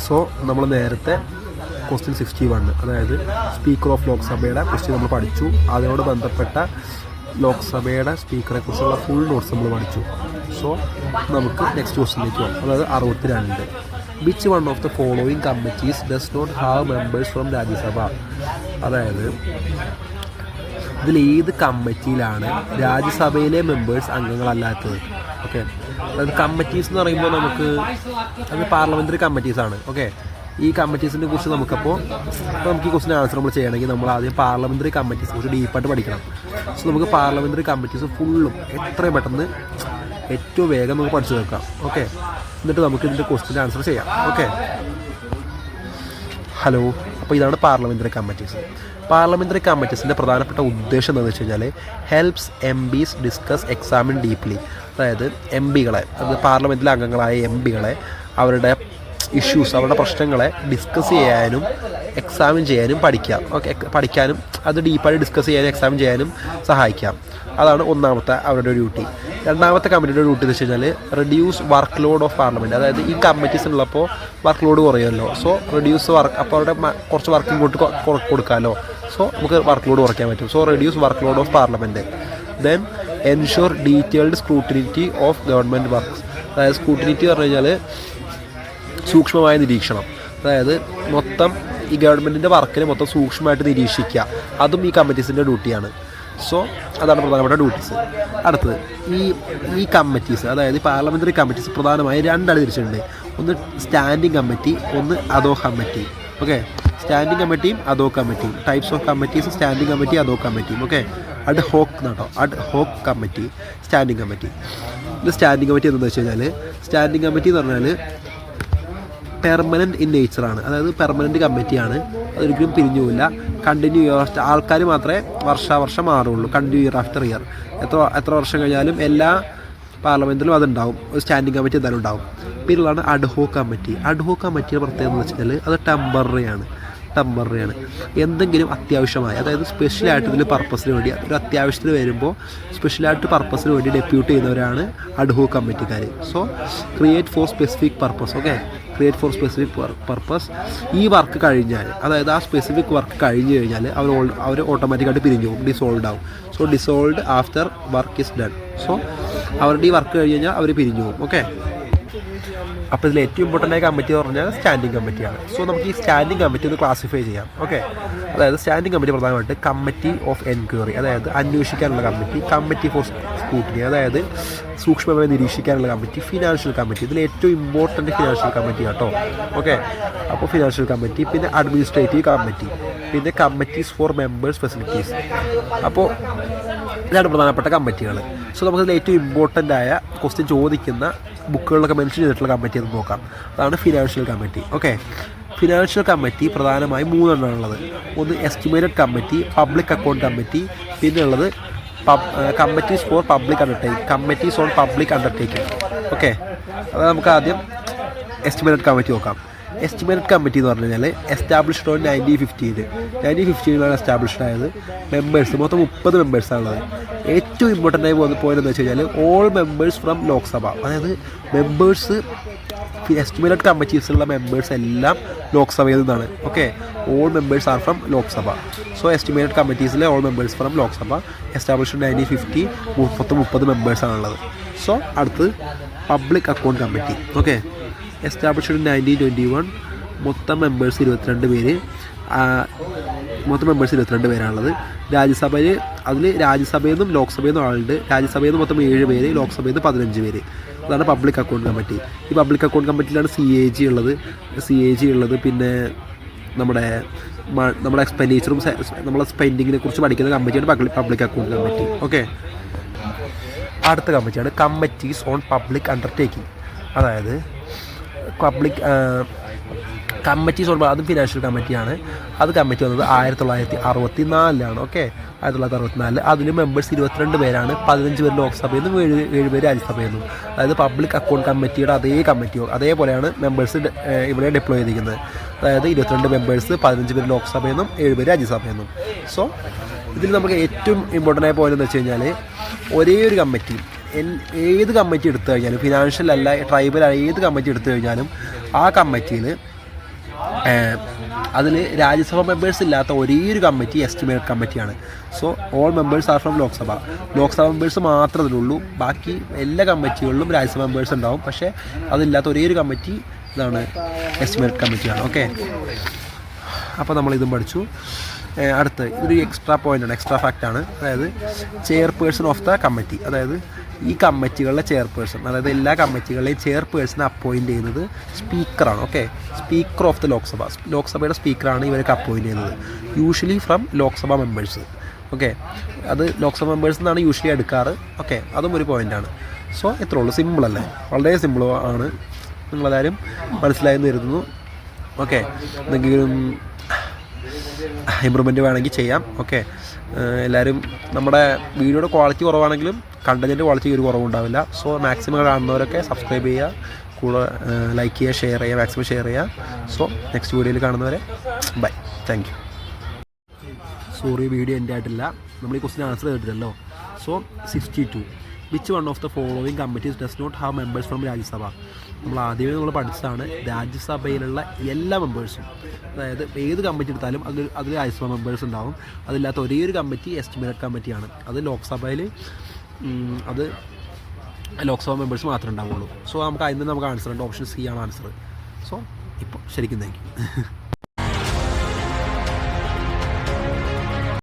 So നമ്മൾ നേരത്തെ question 61, അതായത് സ്പീക്കർ ഓഫ് ലോക്സഭയുടെ ക്വസ്റ്റ്യൻ നമ്മൾ പഠിച്ചു. അതിനോട് ബന്ധപ്പെട്ട ലോക്സഭയുടെ സ്പീക്കറെ കുറിച്ചുള്ള ഫുൾ നോട്ട്സ് നമ്മൾ പഠിച്ചു. സോ നമുക്ക് നെക്സ്റ്റ് ക്വസ്റ്റ്യനിലേക്ക് പോകാം. അതായത് 62. Which one of the following committees does not have members from Rajya Sabha? അതായത് ഇതിൽ ഏത് കമ്മിറ്റിയിലാണ് രാജ്യസഭയിലെ മെമ്പേഴ്സ് അംഗങ്ങളല്ലാത്തത്? ഓക്കെ, അതായത് കമ്മിറ്റീസ് എന്ന് പറയുമ്പോൾ അത് പാർലമെൻ്ററി കമ്മിറ്റീസാണ്. ഓക്കെ, ഈ കമ്മിറ്റീസിനെ കുറിച്ച് നമുക്ക് ഈ ക്വസ്റ്റിന് ആൻസർ നമ്മൾ ചെയ്യണമെങ്കിൽ നമ്മൾ ആദ്യം പാർലമെൻ്ററി കമ്മിറ്റീസിനെ കുറിച്ച് ഡീപ്പായിട്ട് പഠിക്കണം. സോ നമുക്ക് പാർലമെൻ്ററി കമ്മിറ്റീസ് ഫുള്ളും എത്രയും പെട്ടെന്ന് ഏറ്റവും വേഗം നമുക്ക് പഠിച്ചു വെക്കാം. ഓക്കെ, എന്നിട്ട് നമുക്ക് ഇതിൻ്റെ ക്വസ്റ്റിൻ്റെ ആൻസർ ചെയ്യാം. Okay, hello. അപ്പോൾ ഇതാണ് പാർലമെൻ്ററി കമ്മിറ്റീസ്. പാർലമെൻ്ററി കമ്മിറ്റീസിൻ്റെ പ്രധാനപ്പെട്ട ഉദ്ദേശം എന്താണെന്ന് വെച്ച് കഴിഞ്ഞാൽ helps MPs discuss examine deeply. അതായത് MPകളെ, അത് പാർലമെൻറ്റിലെ അംഗങ്ങളായ MPകളെ അവരുടെ ഇഷ്യൂസ്, അവരുടെ പ്രശ്നങ്ങളെ ഡിസ്കസ് ചെയ്യാനും എക്സാമിൻ ചെയ്യാനും പഠിക്കാനും അത് ഡീപ്പായിട്ട് ഡിസ്കസ് ചെയ്യാനും എക്സാമിൻ ചെയ്യാനും സഹായിക്കാം. അതാണ് ഒന്നാമത്തെ അവരുടെ ഡ്യൂട്ടി. രണ്ടാമത്തെ കമ്മിറ്റിയുടെ ഡ്യൂട്ടി എന്ന് വെച്ച് കഴിഞ്ഞാൽ reduce work load of parliament. അതായത് ഈ കമ്മിറ്റീസ് ഉള്ളപ്പോൾ വർക്ക് ലോഡ് കുറയുമല്ലോ. സോ റെഡ്യൂസ് വർക്ക്, അപ്പോൾ അവരുടെ കുറച്ച് വർക്ക് ഇങ്ങോട്ട് കൊടുക്കാമല്ലോ. സോ നമുക്ക് വർക്ക് ലോഡ് കുറയ്ക്കാൻ പറ്റും. So reduce work load of parliament. Then ensure detailed scrutiny of government works. അതായത് സ്ക്രൂട്ടിനിറ്റി പറഞ്ഞു കഴിഞ്ഞാൽ സൂക്ഷ്മമായ നിരീക്ഷണം. അതായത് മൊത്തം ഈ ഗവൺമെൻറ്റിൻ്റെ വർക്കിനെ മൊത്തം സൂക്ഷ്മമായിട്ട് നിരീക്ഷിക്കുക. അതും ഈ കമ്മിറ്റീസിൻ്റെ ഡ്യൂട്ടിയാണ്. സോ അതാണ് പ്രധാനപ്പെട്ട ഡ്യൂട്ടീസ്. അടുത്തത് ഈ കമ്മിറ്റീസ്, അതായത് പാർലമെൻ്ററി കമ്മിറ്റീസ് പ്രധാനമായും രണ്ടാണ് തിരിച്ചിട്ടുണ്ട്. ഒന്ന് സ്റ്റാൻഡിംഗ് കമ്മിറ്റി, ഒന്ന് അദോ കമ്മിറ്റി. ഓക്കെ, സ്റ്റാൻഡിംഗ് കമ്മിറ്റിയും അദോ കമ്മിറ്റിയും. Types of committees standing committee, ad hoc കമ്മിറ്റിയും. Okay, ad hoc committee, standing committee. ഇത് സ്റ്റാൻഡിംഗ് കമ്മിറ്റി എന്താണെന്ന് വെച്ച് കഴിഞ്ഞാൽ സ്റ്റാൻഡിംഗ് കമ്മിറ്റി എന്ന് പറഞ്ഞാൽ പെർമനൻറ്റ് ഇൻ നേച്ചറാണ്. അതായത് പെർമനൻറ്റ് കമ്മിറ്റിയാണ്. അതൊരിക്കലും പിരിഞ്ഞുമില്ല. കണ്ടിന്യൂ ഇയർ ആഫ്റ്റർ, ആൾക്കാർ മാത്രമേ വർഷാവർഷം മാറുള്ളൂ. കണ്ടിന്യൂ ഇയർ ആഫ്റ്റർ ഇയർ, എത്ര വർഷം കഴിഞ്ഞാലും എല്ലാ പാർലമെൻറ്റിലും അതുണ്ടാവും. ഒരു സ്റ്റാൻഡിംഗ് കമ്മിറ്റി എന്തായാലും ഉണ്ടാവും. പിന്നുള്ളതാണ് അഡ്ഹോക്ക് കമ്മിറ്റി. അഡ്ഹോക്ക് കമ്മിറ്റിയുടെ പ്രത്യേകത എന്ന് വെച്ച് കഴിഞ്ഞാൽ അത് ടെമ്പററിയാണ്. എന്തെങ്കിലും അത്യാവശ്യമായി, അതായത് സ്പെഷ്യലായിട്ട് ഇതിൽ പർപ്പസിന് വേണ്ടി, ഒരു അത്യാവശ്യത്തിന് വരുമ്പോൾ സ്പെഷ്യലായിട്ട് പർപ്പസിന് വേണ്ടി ഡെപ്യൂട്ട് ചെയ്യുന്നവരാണ് അഡ്ഹോക്ക് കമ്മിറ്റിക്കാർ. So create for specific purpose. Okay, create for specific purpose. ഈ വർക്ക് കഴിഞ്ഞാൽ, അതായത് ആ സ്പെസിഫിക് വർക്ക് കഴിഞ്ഞ് കഴിഞ്ഞാൽ അവർ ഓട്ടോമാറ്റിക്കായിട്ട് പിരിഞ്ഞു പോകും, ഡിസോൾവ് ആവും. So dissolve after work is done. So അവരുടെ ഈ വർക്ക് കഴിഞ്ഞ് കഴിഞ്ഞാൽ അവർ പിരിഞ്ഞു പോകും. ഓക്കെ, അപ്പോൾ ഇതിൽ ഏറ്റവും ഇമ്പോർട്ടൻ്റ് ആയ കമ്മിറ്റി എന്ന് പറഞ്ഞാൽ സ്റ്റാൻഡിംഗ് കമ്മിറ്റിയാണ്. സോ നമുക്ക് ഈ സ്റ്റാൻഡിംഗ് കമ്മിറ്റി ഒന്ന് ക്ലാസിഫൈ ചെയ്യാം. ഓക്കെ, അതായത് സ്റ്റാൻഡിംഗ് കമ്മിറ്റി പ്രധാനമായിട്ട് കമ്മിറ്റി ഓഫ് എൻക്വയറി, അതായത് അന്വേഷിക്കാനുള്ള കമ്മിറ്റി, കമ്മിറ്റി ഫോർ സ്ക്രൂട്ടിനി, അതായത് സൂക്ഷ്മമായി നിരീക്ഷിക്കാനുള്ള കമ്മിറ്റി, ഫിനാൻഷ്യൽ കമ്മിറ്റി. ഇതിൽ ഏറ്റവും ഇമ്പോർട്ടൻ്റ് ഫിനാൻഷ്യൽ കമ്മിറ്റി കേട്ടോ. ഓക്കെ, അപ്പോൾ ഫിനാൻഷ്യൽ കമ്മിറ്റി, പിന്നെ അഡ്മിനിസ്ട്രേറ്റീവ് കമ്മിറ്റി, പിന്നെ കമ്മിറ്റീസ് ഫോർ മെമ്പേഴ്സ് ഫെസിലിറ്റീസ്. അപ്പോൾ ഇതാണ് പ്രധാനപ്പെട്ട കമ്മിറ്റികൾ. സോ നമുക്കതിൽ ഏറ്റവും ഇമ്പോർട്ടൻ്റ് ആയ ക്വസ്റ്റ്യൻ ചോദിക്കുന്ന ബുക്കുകളിലൊക്കെ മെൻഷൻ ചെയ്തിട്ടുള്ള കമ്മിറ്റി എന്ന് നോക്കാം. അതാണ് financial committee. Okay, financial committee പ്രധാനമായും 3 എണ്ണമാണുള്ളത്. ഒന്ന് estimated committee, public account committee, പിന്നെ ഉള്ളത് committees for public undertaking, committees on public undertaking. Okay, അത് നമുക്ക് ആദ്യം എസ്റ്റിമേറ്റഡ് കമ്മിറ്റി നോക്കാം. എസ്റ്റിമേറ്റഡ് കമ്മിറ്റി എന്ന് പറഞ്ഞു കഴിഞ്ഞാൽ എസ്റ്റാബ്ലിഷ്ഡ് ഓൺ 1915 എസ്റ്റാബ്ലിഷ്ഡ് ആയത്. മെമ്പേഴ്സ് മൊത്തം 30 മെമ്പേഴ്സാണുള്ളത്. ഏറ്റവും ഇമ്പോർട്ടൻ്റ് ആയി പോകുന്ന പോയിന്റ് എന്ന് വെച്ച് കഴിഞ്ഞാൽ ഓൾ മെമ്പേഴ്സ് ഫ്രം ലോക്സഭ. അതായത് മെമ്പേഴ്സ്, എസ്റ്റിമേറ്റഡ് കമ്മിറ്റീസിലുള്ള മെമ്പേഴ്സ് എല്ലാം ലോക്സഭയിൽ നിന്നാണ്. Okay, all members are from Lok Sabha. So estimated കമ്മിറ്റീസിലെ all members from Lok Sabha. Established 1950, മൊത്തം 30 മെമ്പേഴ്സാണുള്ളത്. സോ അടുത്ത് public account committee. Okay, established 1921, മൊത്തം മെമ്പേഴ്സ് 22 പേര്. മൊത്തം മെമ്പേഴ്സ് 22 പേരാണുള്ളത്. രാജ്യസഭയിൽ നിന്നും ലോക്സഭയിൽ നിന്നും ആളുണ്ട്. രാജ്യസഭയിൽ നിന്ന് മൊത്തം 7 പേര്, ലോക്സഭയിൽ നിന്ന് 15 പേര്. അതാണ് പബ്ലിക് അക്കൗണ്ട് കമ്മിറ്റി. ഈ പബ്ലിക് അക്കൗണ്ട് കമ്മിറ്റിയിലാണ് CAG ഉള്ളത്. പിന്നെ നമ്മുടെ എക്സ്പെൻഡിച്ചറും നമ്മളെ സ്പെൻഡിങ്ങിനെ കുറിച്ച് പഠിക്കുന്ന കമ്മിറ്റിയാണ് പബ്ലിക് അക്കൗണ്ട് കമ്മിറ്റി. ഓക്കെ, അടുത്ത കമ്മിറ്റിയാണ് കമ്മിറ്റീസ് ഓൺ പബ്ലിക് അണ്ടർടേക്കിംഗ്. അതായത് കമ്മിറ്റീസ് ഓൺ, അതും ഫിനാൻഷ്യൽ കമ്മിറ്റിയാണ്. അത് കമ്മിറ്റി വന്നത് 1964. ഓക്കെ, 1964. അതിൽ മെമ്പേഴ്സ് 22 പേരാണ്. 15 പേര് ലോക്സഭയിൽ നിന്നും 7 പേര് രാജ്യസഭയിൽ നിന്നും. അതായത് പബ്ലിക് അക്കൗണ്ട് കമ്മിറ്റിയുടെ അതേപോലെയാണ് മെമ്പേഴ്സ് ഇവിടെ ഡിപ്ലോയ് ചെയ്തിരിക്കുന്നത്. അതായത് 22 മെമ്പേഴ്സ്, 15 പേര് ലോക്സഭയിൽ നിന്നും 7 പേര് രാജ്യസഭയിൽ നിന്നും. സോ ഇതിൽ നമുക്ക് ഏറ്റവും ഇമ്പോർട്ടൻ്റ് ആയ പോയിന്റ് എന്ന് വെച്ച് കഴിഞ്ഞാൽ ഒരേ ഒരു കമ്മിറ്റി, ഏത് കമ്മിറ്റി എടുത്തു കഴിഞ്ഞാലും, ഫിനാൻഷ്യൽ അല്ല ട്രൈബൽ ഏത് കമ്മിറ്റി എടുത്തു കഴിഞ്ഞാലും ആ കമ്മിറ്റിയിൽ അതിൽ രാജ്യസഭ മെമ്പേഴ്സ് ഇല്ലാത്ത ഒരേ ഒരു കമ്മിറ്റി എസ്റ്റിമേറ്റ് കമ്മിറ്റിയാണ്. So all members are from Lok Sabha members മാത്രമേ അതിലുള്ളൂ. ബാക്കി എല്ലാ കമ്മിറ്റികളിലും രാജ്യസഭ മെമ്പേഴ്സ് ഉണ്ടാവും. പക്ഷേ അതില്ലാത്ത ഒരേ ഒരു കമ്മിറ്റി ഇതാണ് എസ്റ്റിമേറ്റ് കമ്മിറ്റിയാണ്. ഓക്കെ, അപ്പോൾ നമ്മളിതും പഠിച്ചു. അടുത്ത് ഇതൊരു എക്സ്ട്രാ പോയിൻ്റാണ്, എക്സ്ട്രാ ഫാക്റ്റാണ്. അതായത് ചെയർപേഴ്സൺ ഓഫ് ദ കമ്മിറ്റി, അതായത് ഈ കമ്മിറ്റികളിലെ ചെയർപേഴ്സൺ, അതായത് എല്ലാ കമ്മിറ്റികളെയും ചെയർപേഴ്സണെ അപ്പോയിൻറ്റ് ചെയ്യുന്നത് സ്പീക്കറാണ്. ഓക്കെ, സ്പീക്കർ ഓഫ് ദ ലോക്സഭയുടെ സ്പീക്കറാണ് ഇവരൊക്കെ അപ്പോയിൻറ്റ് ചെയ്യുന്നത്. Usually from Lok Sabha members. Okay, അത് ലോക്സഭ മെമ്പേഴ്സ് എന്നാണ് യൂഷ്വലി എടുക്കാറ്. ഓക്കെ, അതും ഒരു പോയിൻ്റാണ്. സോ ഇത്രേ ഉള്ളൂ, സിമ്പിളല്ലേ, വളരെ സിമ്പിൾ ആണ്. നിങ്ങളെല്ലാവരും മനസ്സിലായെന്ന് കരുതുന്നു. ഓക്കെ, എന്തെങ്കിലും ഇമ്പ്രൂവ്മെൻറ്റ് വേണമെങ്കിൽ ചെയ്യാം. ഓക്കെ, എല്ലാവരും നമ്മുടെ വീഡിയോയുടെ ക്വാളിറ്റി കുറവാണെങ്കിലും കണ്ടൻറ്റിൻ്റെ ക്വാളിറ്റി ഒരു കുറവുണ്ടാവില്ല. സോ മാക്സിമം കാണുന്നവരൊക്കെ സബ്സ്ക്രൈബ് ചെയ്യുക, കൂടെ ലൈക്ക് ചെയ്യുക, ഷെയർ ചെയ്യുക, മാക്സിമം ഷെയർ ചെയ്യുക. സോ നെക്സ്റ്റ് വീഡിയോയിൽ കാണുന്നവരെ bye, thank you. Sorry, video എൻ്റെ ആയിട്ടില്ല. നമ്മൾ ഈ ക്വസ്റ്റിന് ആൻസർ ചെയ്തിട്ടില്ലല്ലോ. So 62 which one of the following committees does not have members from Rajya Sabha. നമ്മൾ ആദ്യമേ പഠിച്ചതാണ് രാജ്യസഭയിലുള്ള എല്ലാ മെമ്പേഴ്സും, അതായത് ഏത് കമ്മിറ്റി എടുത്താലും അതിൽ രാജ്യസഭ മെമ്പേഴ്സ് ഉണ്ടാവും. അതില്ലാത്ത ഒരേ ഒരു കമ്മിറ്റി എസ്റ്റിമേറ്റ് കമ്മിറ്റിയാണ്. അത് ലോക്സഭയിൽ അത് ലോക്സഭ മെമ്പേഴ്സ് മാത്രമേ ഉണ്ടാവുള്ളൂ. സോ നമുക്ക് അതിൽ നിന്ന് നമുക്ക് ആൻസർ ഉണ്ട്. ഓപ്ഷൻ സി ആണ് ആൻസർ. സോ ഇപ്പോൾ ശരിക്കും താങ്ക് യു.